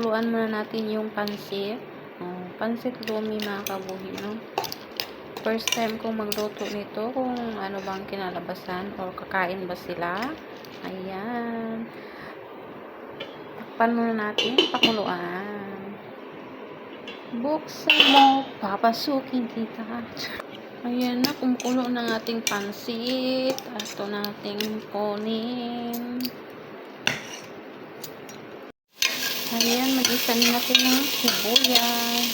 pakuluan muna natin yung pansit. Pansit lumi mga kabuhi, no? First time kong magluto nito, kung ano bang kinalabasan or kakain ba sila. Ayan. Takpan muna natin, pakuluan. Buksan mo, papasukin kita. Ayan na, kumukulo ng ating pansit. Ito nating kunin. Ayan, mag-isa natin ng sibuyas.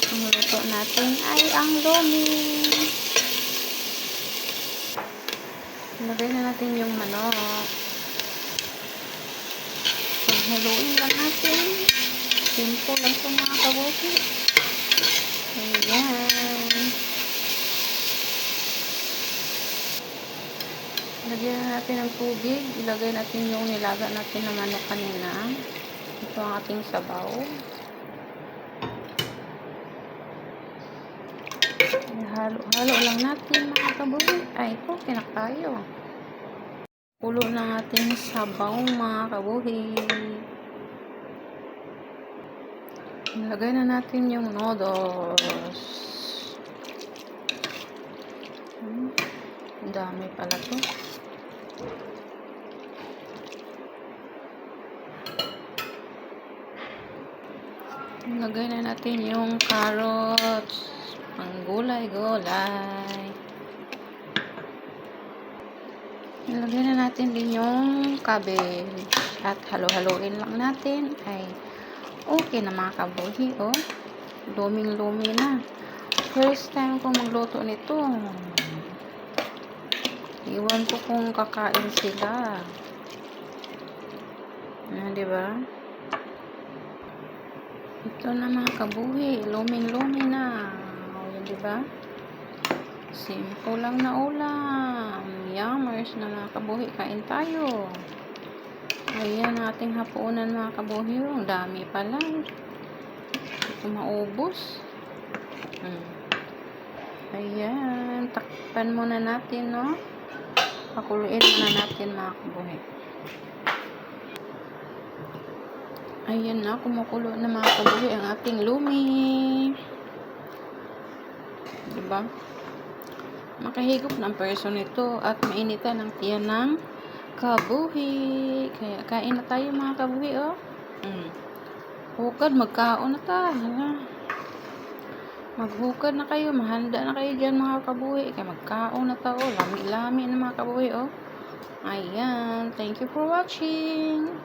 Ang luto natin ay ang lomi. Lagay na natin yung manok. Paghaluin lang natin. Simple lang ito mga kabuhi. Ayan. Lagyan na natin ng tubig. Ilagay natin yung nilaga natin na manok kanina. Ito ang ating sabaw. Halo-halo lang natin mga kabuhi. Ay, ito, kinakayo. Pulo ng ating sabaw mga kabuhi. Ilagay na natin yung noodles. Ang dami pala to. Ilagay na natin yung carrots. Ang gulay-gulay. Ilagay na natin din yung cabbage. At halo-haloin lang natin. Ay, okay na mga kabuhi, oh. Luming-lumi na. First time ko magluto nito. Iwan ko kung kakain sila. Diba? Ito na mga kabuhi. Luming-lumi na. O, diba? Simple lang na ulam. Yummers na mga kabuhi. Kain tayo. Ayan ating hapunan mga kabuhi. Ang dami pala. Ito maubos. Ayan. Takpan muna natin, no? Pakuluin muna natin mga kabuhi. Ayan na. Kumukulo na mga kabuhi ang ating lumi. Diba? Makahigop ng person ito at mainitan ng tiyan ng kabuhi. Kaya kain na tayo mga kabuhi, oh. Hukad, magkaon na tayo. Maghukad na kayo, mahanda na kayo dyan mga kabuhi. Kaya magkaon na tayo. Lami-lami na mga kabuhi, oh. Ayan. Thank you for watching.